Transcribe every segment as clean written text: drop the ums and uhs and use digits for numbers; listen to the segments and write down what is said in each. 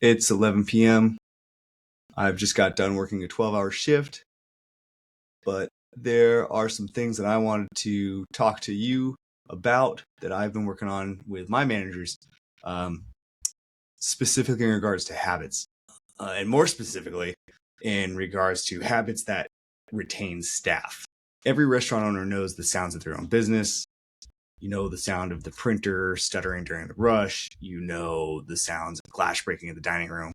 It's 11 p.m. I've just got done working a 12-hour shift, but there are some things that I wanted to talk to you about that I've been working on with my managers, specifically in regards to habits, and more specifically in regards to habits that retain staff. Every restaurant owner knows the sounds of their own business. You know the sound of the printer stuttering during the rush. You know the sounds of glass breaking in the dining room.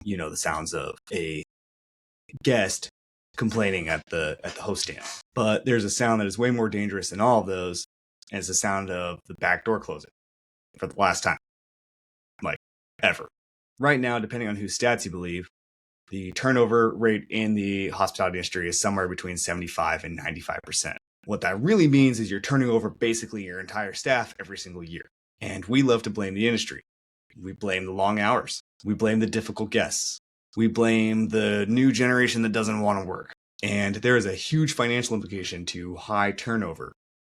You know the sounds of a guest complaining at the host stand. But there's a sound that is way more dangerous than all of those, and it's the sound of the back door closing for the last time, like ever. Right now, depending on whose stats you believe, the turnover rate in the hospitality industry is somewhere between 75 and 95%. What that really means is you're turning over basically your entire staff every single year. And we love to blame the industry. We blame the long hours. We blame the difficult guests. We blame the new generation that doesn't want to work. And there is a huge financial implication to high turnover,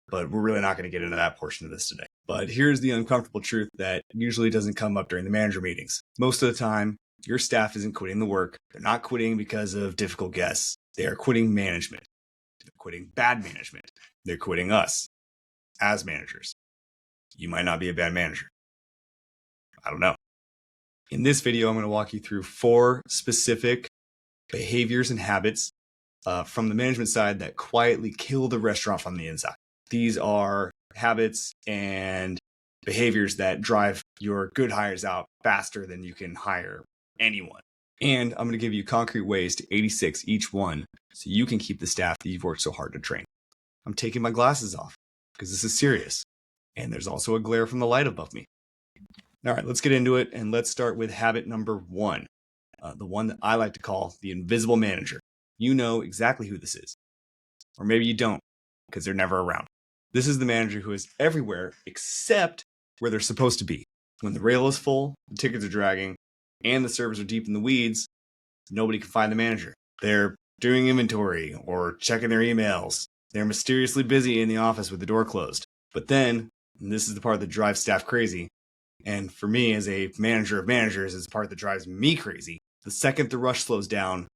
but we're really not going to get into that portion of this today. But here's the uncomfortable truth that usually doesn't come up during the manager meetings. Most of the time, your staff isn't quitting the work. They're not quitting because of difficult guests. They are quitting management. They're quitting bad management. They're quitting us as managers. You might not be a bad manager. I don't know. In this video, I'm going to walk you through 4 specific behaviors and habits from the management side that quietly kill the restaurant from the inside. These are habits and behaviors that drive your good hires out faster than you can hire anyone. And I'm going to give you concrete ways to 86 each one so you can keep the staff that you've worked so hard to train. I'm taking my glasses off because this is serious. And there's also a glare from the light above me. All right, let's get into it. And let's start with habit number 1, the one that I like to call the invisible manager. You know exactly who this is. Or maybe you don't because they're never around. This is the manager who is everywhere except where they're supposed to be. When the rail is full, the tickets are dragging, and the servers are deep in the weeds, nobody can find the manager. They're doing inventory or checking their emails. They're mysteriously busy in the office with the door closed. But then, and this is the part that drives staff crazy, and for me as a manager of managers, it's the part that drives me crazy. The second the rush slows down,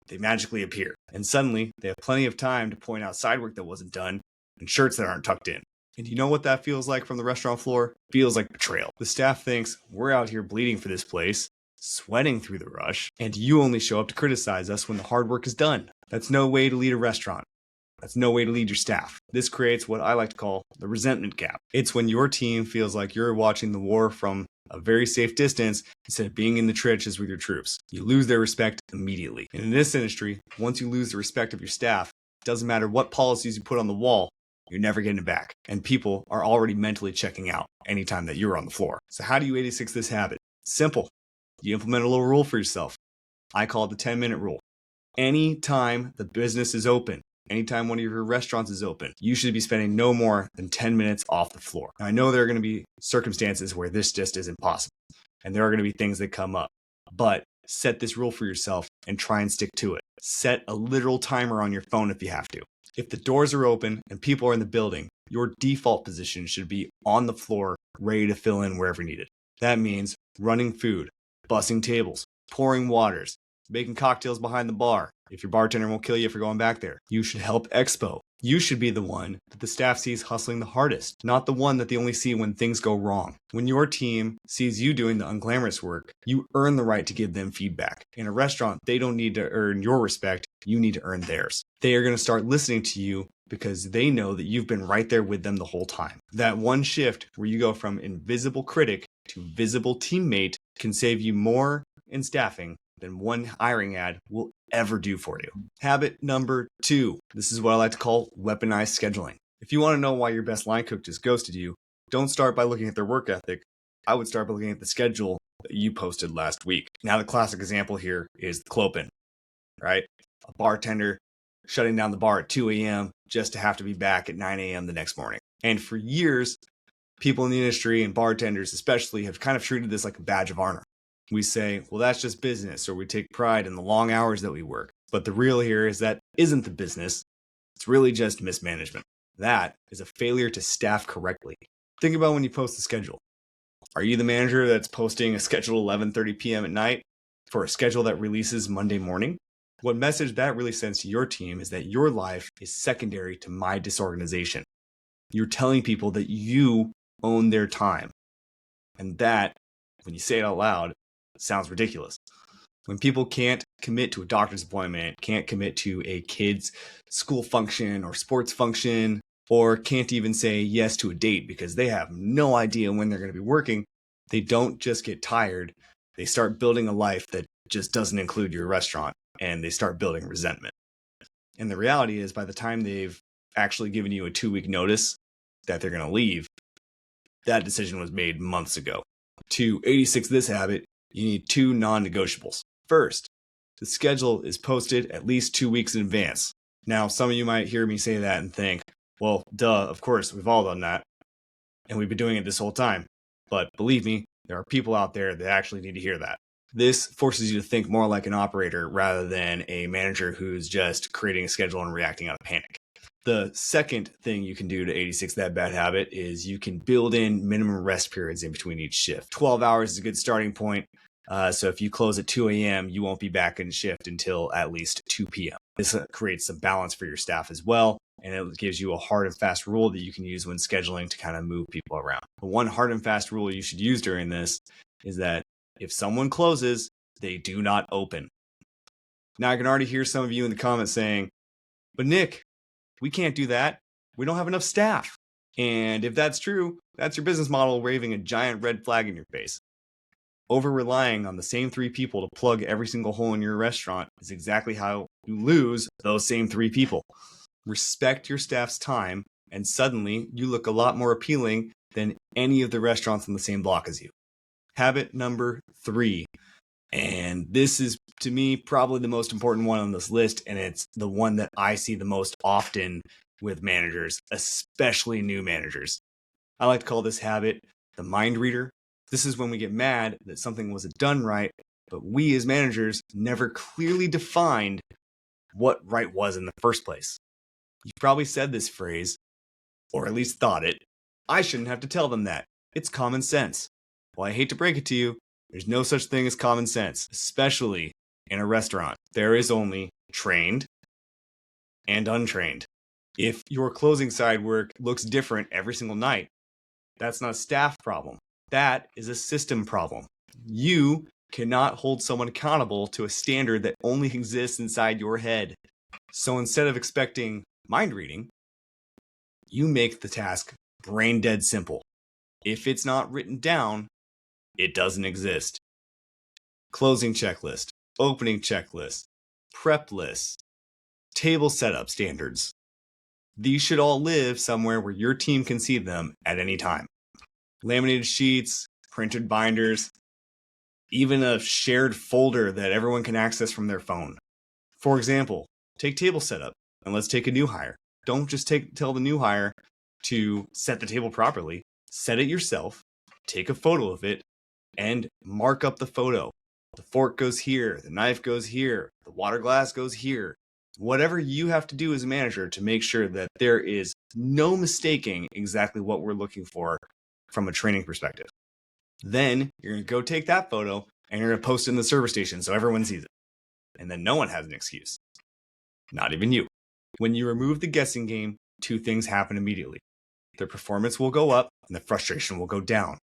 they magically appear. And suddenly, they have plenty of time to point out side work that wasn't done and shirts that aren't tucked in. And you know what that feels like from the restaurant floor? It feels like betrayal. The staff thinks we're out here bleeding for this place, sweating through the rush, and you only show up to criticize us when the hard work is done. That's no way to lead a restaurant. That's no way to lead your staff. This creates what I like to call the resentment gap. It's when your team feels like you're watching the war from a very safe distance instead of being in the trenches with your troops. You lose their respect immediately. And in this industry, once you lose the respect of your staff, it doesn't matter what policies you put on the wall, you're never getting it back. And people are already mentally checking out anytime that you're on the floor. So how do you 86 this habit? Simple. You implement a little rule for yourself. I call it the 10-minute rule. Anytime the business is open, anytime one of your restaurants is open, you should be spending no more than 10 minutes off the floor. Now, I know there are going to be circumstances where this just isn't possible, and there are going to be things that come up, but set this rule for yourself and try and stick to it. Set a literal timer on your phone if you have to. If the doors are open and people are in the building, your default position should be on the floor, ready to fill in wherever needed. That means running food, bussing tables, pouring waters, making cocktails behind the bar. If your bartender won't kill you for going back there, you should help expo. You should be the one that the staff sees hustling the hardest, not the one that they only see when things go wrong. When your team sees you doing the unglamorous work, you earn the right to give them feedback. In a restaurant, they don't need to earn your respect. You need to earn theirs. They are going to start listening to you because they know that you've been right there with them the whole time. That one shift where you go from invisible critic to visible teammate can save you more in staffing than one hiring ad will ever do for you. Habit number 2. This is what I like to call weaponized scheduling. If you want to know why your best line cook just ghosted you, don't start by looking at their work ethic. I would start by looking at the schedule that you posted last week. Now, the classic example here is the clopin, right? A bartender shutting down the bar at 2 a.m. just to have to be back at 9 a.m. the next morning. And for years, people in the industry and bartenders especially have kind of treated this like a badge of honor. We say, well, that's just business, or we take pride in the long hours that we work. But the real here is that isn't the business. It's really just mismanagement. That is a failure to staff correctly. Think about when you post the schedule. Are you the manager that's posting a schedule 11:30 p.m. at night for a schedule that releases Monday morning? What message that really sends to your team is that your life is secondary to my disorganization. You're telling people that you own their time. And that, when you say it out loud, sounds ridiculous. When people can't commit to a doctor's appointment, can't commit to a kid's school function or sports function, or can't even say yes to a date because they have no idea when they're going to be working, they don't just get tired. They start building a life that just doesn't include your restaurant, and they start building resentment. And the reality is, by the time they've actually given you a 2-week notice that they're going to leave, that decision was made months ago. To 86 this habit, you need 2 non-negotiables. First, the schedule is posted at least 2 weeks in advance. Now, some of you might hear me say that and think, well, duh, of course, we've all done that. And we've been doing it this whole time. But believe me, there are people out there that actually need to hear that. This forces you to think more like an operator rather than a manager who's just creating a schedule and reacting out of panic. The second thing you can do to 86 that bad habit is you can build in minimum rest periods in between each shift. 12 hours is a good starting point. So if you close at 2 a.m., you won't be back in shift until at least 2 p.m. This creates some balance for your staff as well. And it gives you a hard and fast rule that you can use when scheduling to kind of move people around. The one hard and fast rule you should use during this is that if someone closes, they do not open. Now, I can already hear some of you in the comments saying, but Nick, we can't do that. We don't have enough staff. And if that's true, that's your business model waving a giant red flag in your face. Over-relying on the same 3 people to plug every single hole in your restaurant is exactly how you lose those same 3 people. Respect your staff's time, and suddenly you look a lot more appealing than any of the restaurants on the same block as you. Habit number 3. And this is, to me, probably the most important one on this list, and it's the one that I see the most often with managers, especially new managers. I like to call this habit the mind reader. This is when we get mad that something wasn't done right, but we as managers never clearly defined what right was in the first place. You've probably said this phrase, or at least thought it. I shouldn't have to tell them that. It's common sense. Well, I hate to break it to you, there's no such thing as common sense, especially in a restaurant. There is only trained and untrained. If your closing side work looks different every single night, that's not a staff problem. That is a system problem. You cannot hold someone accountable to a standard that only exists inside your head. So instead of expecting mind reading, you make the task brain dead simple. If it's not written down, it doesn't exist. Closing checklist, opening checklist, prep list, table setup standards. These should all live somewhere where your team can see them at any time. Laminated sheets, printed binders, even a shared folder that everyone can access from their phone. For example, take table setup, and let's take a new hire. Don't just tell the new hire to set the table properly. Set it yourself, take a photo of it, and mark up the photo. The fork goes here, the knife goes here, the water glass goes here. Whatever you have to do as a manager to make sure that there is no mistaking exactly what we're looking for from a training perspective. Then you're going to go take that photo and you're going to post it in the server station so everyone sees it. And then no one has an excuse. Not even you. When you remove the guessing game, 2 things happen immediately. Their performance will go up and the frustration will go down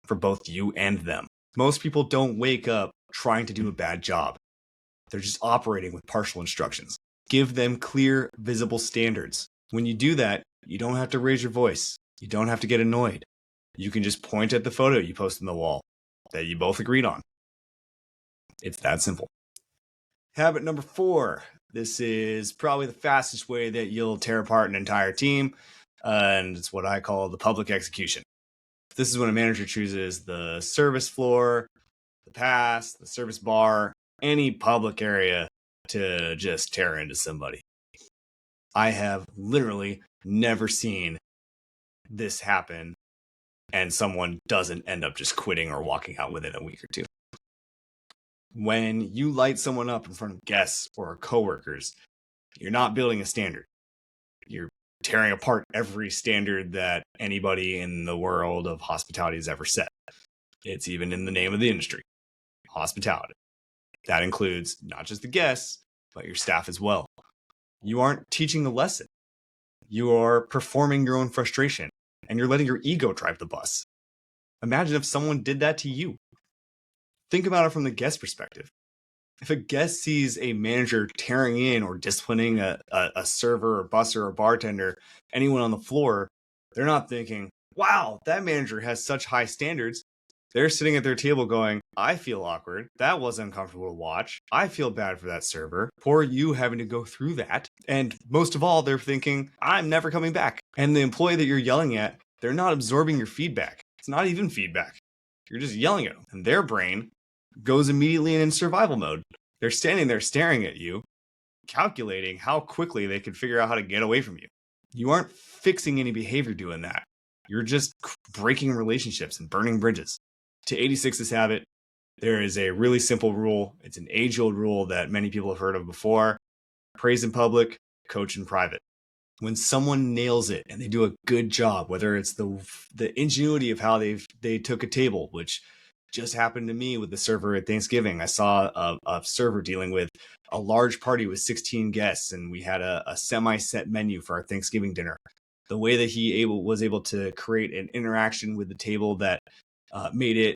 for both you and them. Most people don't wake up trying to do a bad job. They're just operating with partial instructions. Give them clear, visible standards. When you do that, you don't have to raise your voice. You don't have to get annoyed. You can just point at the photo you post on the wall that you both agreed on. It's that simple. Habit number 4. This is probably the fastest way that you'll tear apart an entire team, and it's what I call the public execution. This is when a manager chooses the service floor, the pass, the service bar, any public area to just tear into somebody. I have literally never seen this happen and someone doesn't end up just quitting or walking out within a week or 2. When you light someone up in front of guests or coworkers, you're not building a standard. You're tearing apart every standard that anybody in the world of hospitality has ever set. It's even in the name of the industry, hospitality. That includes not just the guests, but your staff as well. You aren't teaching the lesson. You are performing your own frustration, and you're letting your ego drive the bus. Imagine if someone did that to you. Think about it from the guest perspective. If a guest sees a manager tearing in or disciplining a server or busser or bartender, anyone on the floor, they're not thinking, wow, that manager has such high standards. They're sitting at their table going, I feel awkward. That was uncomfortable to watch. I feel bad for that server. Poor you having to go through that. And most of all, they're thinking, I'm never coming back. And the employee that you're yelling at, they're not absorbing your feedback. It's not even feedback. You're just yelling at them. And their brain goes immediately in survival mode. They're standing there staring at you, calculating how quickly they can figure out how to get away from you. You aren't fixing any behavior doing that. You're just breaking relationships and burning bridges. To 86 this habit, there is a really simple rule. It's an age-old rule that many people have heard of before. Praise in public, coach in private. When someone nails it and they do a good job, whether it's the ingenuity of how they took a table, which just happened to me with the server at Thanksgiving. I saw a server dealing with a large party with 16 guests, and we had a semi-set menu for our Thanksgiving dinner. The way that he was able to create an interaction with the table that made it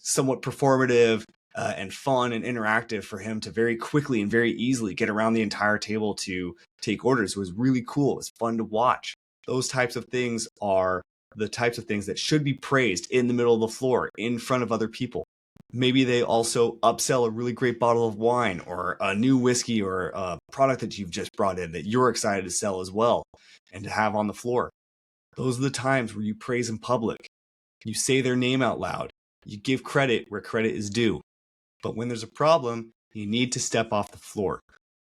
somewhat performative and fun and interactive for him to very quickly and very easily get around the entire table to take orders was really cool. It was fun to watch. Those types of things are the types of things that should be praised in the middle of the floor in front of other people. Maybe they also upsell a really great bottle of wine or a new whiskey or a product that you've just brought in that you're excited to sell as well and to have on the floor. Those are the times where you praise in public. You say their name out loud. You give credit where credit is due. But when there's a problem, you need to step off the floor.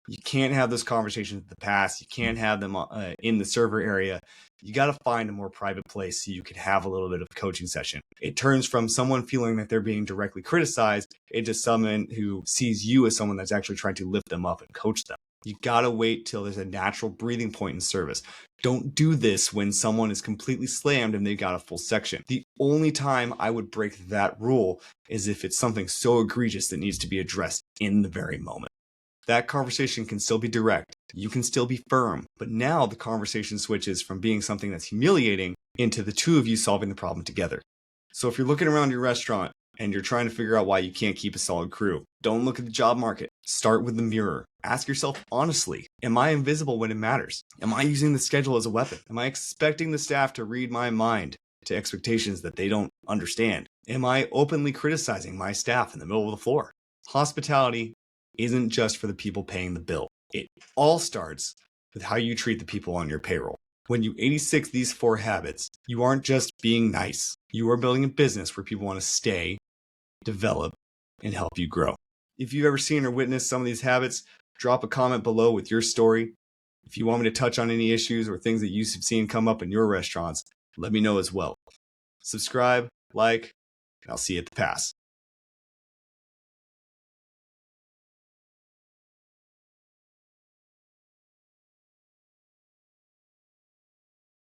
You can't have those conversations in the past. You can't have them in the server area. You got to find a more private place so you can have a little bit of coaching session. It turns from someone feeling that they're being directly criticized into someone who sees you as someone that's actually trying to lift them up and coach them. You got to wait till there's a natural breathing point in service. Don't do this when someone is completely slammed and they've got a full section. The only time I would break that rule is if it's something so egregious that needs to be addressed in the very moment. That conversation can still be direct. You can still be firm. But now the conversation switches from being something that's humiliating into the two of you solving the problem together. So if you're looking around your restaurant and you're trying to figure out why you can't keep a solid crew, don't look at the job market. Start with the mirror. Ask yourself honestly, am I invisible when it matters? Am I using the schedule as a weapon? Am I expecting the staff to read my mind to expectations that they don't understand? Am I openly criticizing my staff in the middle of the floor? Hospitality isn't just for the people paying the bill. It all starts with how you treat the people on your payroll. When you 86 these 4 habits, you aren't just being nice. You are building a business where people want to stay, develop, and help you grow. If you've ever seen or witnessed some of these habits, drop a comment below with your story. If you want me to touch on any issues or things that you've seen come up in your restaurants, let me know as well. Subscribe, like, and I'll see you at the pass.